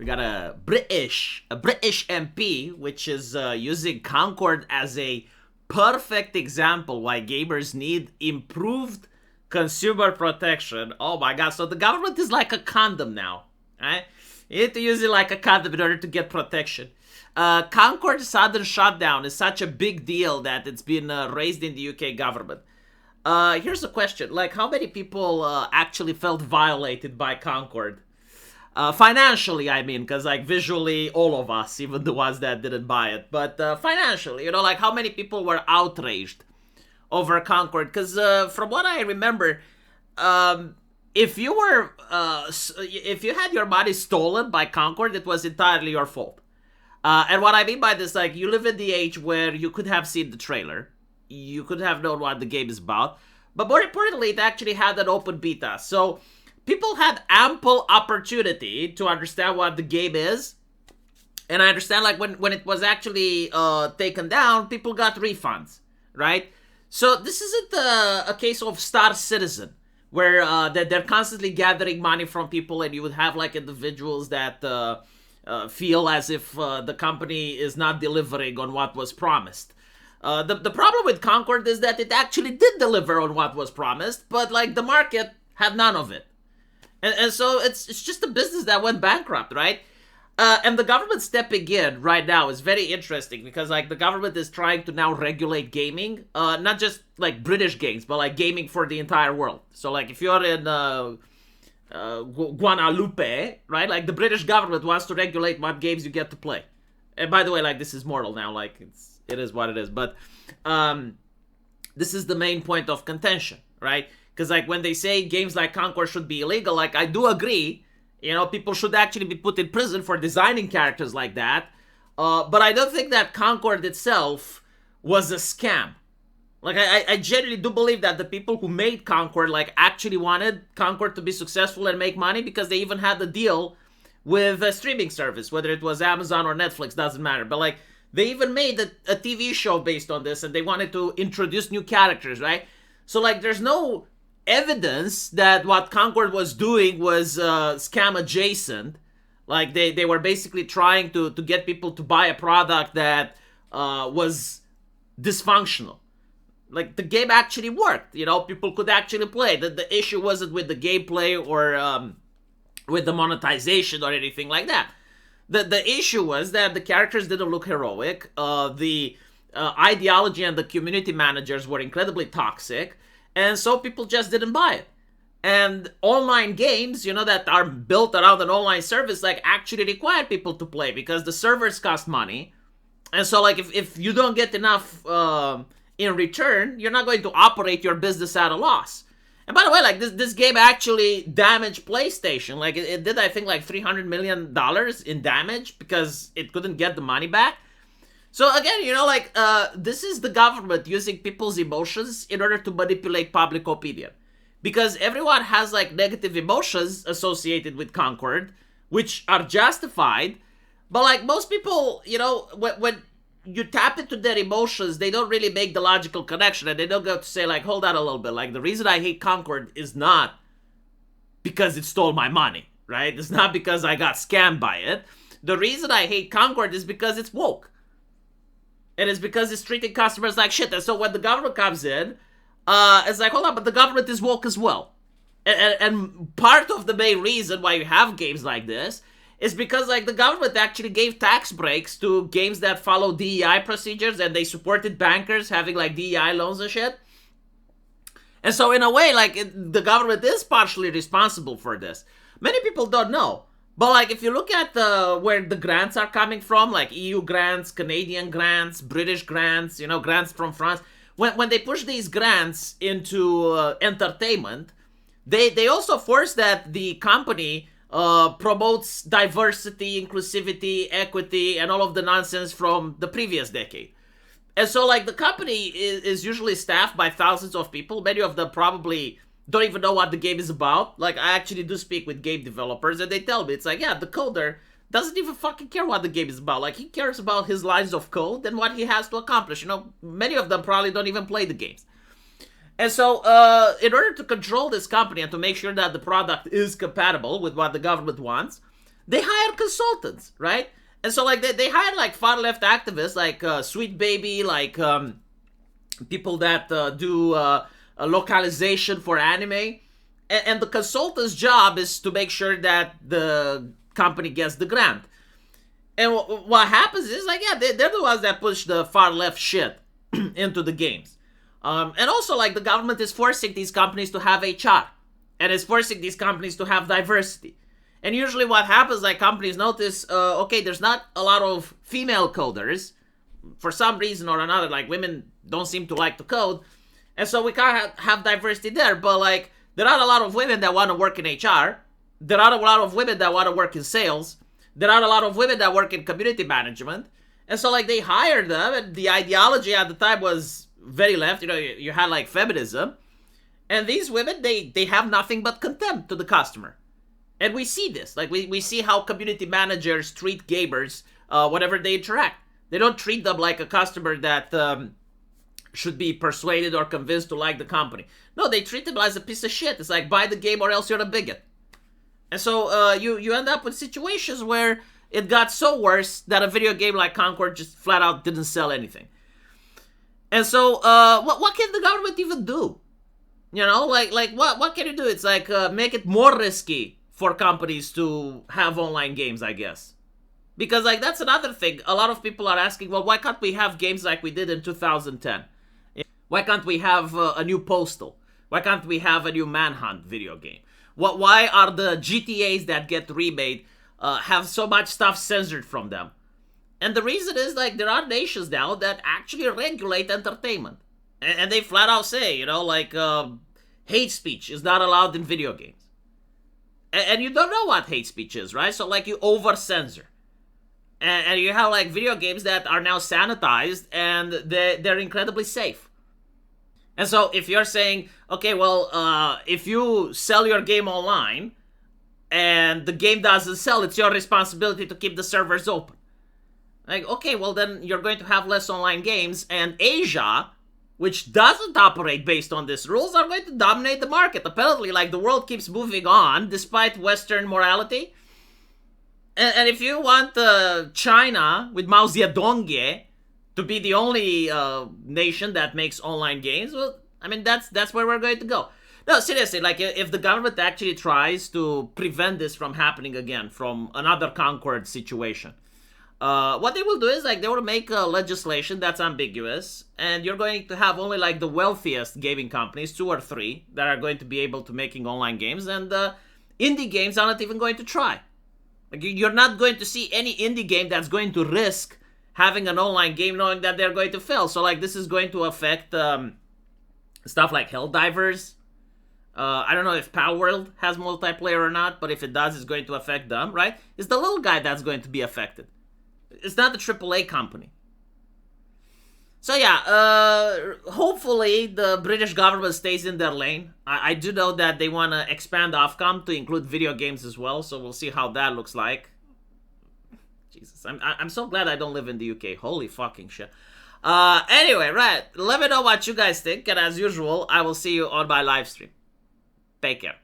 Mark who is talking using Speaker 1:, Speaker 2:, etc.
Speaker 1: We got a British MP, which is using Concord as a perfect example why gamers need improved consumer protection. Oh my god, so the government is like a condom now, right? You need to use it like a condom in order to get protection. Concord's sudden shutdown is such a big deal that it's been raised in the UK government. Here's a question, like how many people actually felt violated by Concord? Financially, I mean, because like visually, all of us, even the ones that didn't buy it, but financially, you know, like how many people were outraged over Concord? Because from what I remember, if you were, if you had your money stolen by Concord, it was entirely your fault. And what I mean by this, like, you live in the age where you could have seen the trailer, you could have known what the game is about, but more importantly, it actually had an open beta, so people had ample opportunity to understand what the game is. And I understand, like, when it was actually taken down, people got refunds, right? So this isn't a case of Star Citizen, where they're constantly gathering money from people, and you would have, like, individuals that feel as if the company is not delivering on what was promised. The problem with Concord is that it actually did deliver on what was promised, but, like, the market had none of it. And so it's just a business that went bankrupt, right? And the government stepping in right now is very interesting because, like, the government is trying to now regulate gaming, not just, like, British games, but, like, gaming for the entire world. So, like, if you're in Guadalupe, right, like, the British government wants to regulate what games you get to play. And by the way, like, this is mortal now, like, it is what it is. But this is the main point of contention, right? Because, like, when they say games like Concord should be illegal, like, I do agree. You know, people should actually be put in prison for designing characters like that. But I don't think that Concord itself was a scam. Like, I genuinely do believe that the people who made Concord, like, actually wanted Concord to be successful and make money because they even had a deal with a streaming service, whether it was Amazon or Netflix, doesn't matter. But, like, they even made a TV show based on this, and they wanted to introduce new characters, right? So, like, there's no evidence that what Concord was doing was scam adjacent. Like, they were basically trying to get people to buy a product that was dysfunctional. Like, the game actually worked, you know, people could actually play. The issue wasn't with the gameplay or with the monetization or anything like that. The issue was that the characters didn't look heroic, the ideology and the community managers were incredibly toxic, and so people just didn't buy it. And online games, you know, that are built around an online service, like, actually require people to play because the servers cost money. And so, like, if you don't get enough in return, you're not going to operate your business at a loss. And by the way, like, this game actually damaged PlayStation. Like, it did, I think, like, $300 million in damage because it couldn't get the money back. So again, you know, like, this is the government using people's emotions in order to manipulate public opinion. Because everyone has, like, negative emotions associated with Concord, which are justified. But, like, most people, you know, when you tap into their emotions, they don't really make the logical connection. And they don't go to say, like, hold on a little bit. Like, the reason I hate Concord is not because it stole my money, right? It's not because I got scammed by it. The reason I hate Concord is because it's woke. And it's because it's treating customers like shit. And so when the government comes in, it's like, hold on, but the government is woke as well. And part of the main reason why you have games like this is because, like, the government actually gave tax breaks to games that follow DEI procedures, and they supported bankers having, like, DEI loans and shit. And so in a way, like, the government is partially responsible for this. Many people don't know. But, like, if you look at where the grants are coming from, like EU grants, Canadian grants, British grants, you know, grants from France, when they push these grants into entertainment, they also force that the company promotes diversity, inclusivity, equity, and all of the nonsense from the previous decade. And so, like, the company is usually staffed by thousands of people. Many of them probably don't even know what the game is about. Like, I actually do speak with game developers, and they tell me, it's like, yeah, the coder doesn't even fucking care what the game is about. Like, he cares about his lines of code and what he has to accomplish. You know, many of them probably don't even play the games. And so, in order to control this company and to make sure that the product is compatible with what the government wants, they hire consultants, right? And so like they hire like far left activists like Sweet Baby, like people that do a localization for anime, and the consultant's job is to make sure that the company gets the grant. And what happens is like, yeah, they're the ones that push the far left shit into the games. And also like the government is forcing these companies to have HR, and is forcing these companies to have diversity. And usually what happens, like companies notice, okay, there's not a lot of female coders for some reason or another. Like women don't seem to like to code. And so we can't have diversity there. But like there are a lot of women that want to work in HR. There are a lot of women that want to work in sales. There are a lot of women that work in community management. And so like they hired them, and the ideology at the time was very left. You know, you had like feminism. And these women, they have nothing but contempt to the customer. And we see this. Like, we see how community managers treat gamers whenever they interact. They don't treat them like a customer that should be persuaded or convinced to like the company. No, they treat them as a piece of shit. It's like, buy the game or else you're a bigot. And so you end up with situations where it got so worse that a video game like Concord just flat out didn't sell anything. And so what can the government even do? You know, like what can you do? It's like make it more risky for companies to have online games, I guess. Because like that's another thing. A lot of people are asking, well, why can't we have games like we did in 2010? Why can't we have a new Postal? Why can't we have a new Manhunt video game? Why are the GTAs that get remade have so much stuff censored from them? And the reason is like there are nations now that actually regulate entertainment. And they flat out say, you know, like hate speech is not allowed in video games. And you don't know what hate speech is, right? So like you over censor. And you have like video games that are now sanitized and they're incredibly safe. And so if you're saying, okay, well, if you sell your game online and the game doesn't sell, it's your responsibility to keep the servers open. Like, okay, well then you're going to have less online games, and Asia, which doesn't operate based on these rules, are going to dominate the market. Apparently, like, the world keeps moving on despite Western morality. And if you want China with Mao Zedong to be the only nation that makes online games, well, I mean, that's where we're going to go. No, seriously, like, if the government actually tries to prevent this from happening again, from another Concord situation, what they will do is, like, they will make legislation that's ambiguous, and you're going to have only, like, the wealthiest gaming companies, 2 or 3, that are going to be able to making online games, and indie games are not even going to try. Like, you're not going to see any indie game that's going to risk having an online game knowing that they're going to fail. So, like, this is going to affect stuff like Helldivers. I don't know if Power World has multiplayer or not, but if it does, it's going to affect them, right? It's the little guy that's going to be affected. It's not the AAA company. So yeah, hopefully the British government stays in their lane. I do know that they want to expand Ofcom to include video games as well, so we'll see how that looks like. Jesus, I'm so glad I don't live in the UK. Holy fucking shit. Anyway, right, let me know what you guys think, and as usual, I will see you on my live stream. Take care.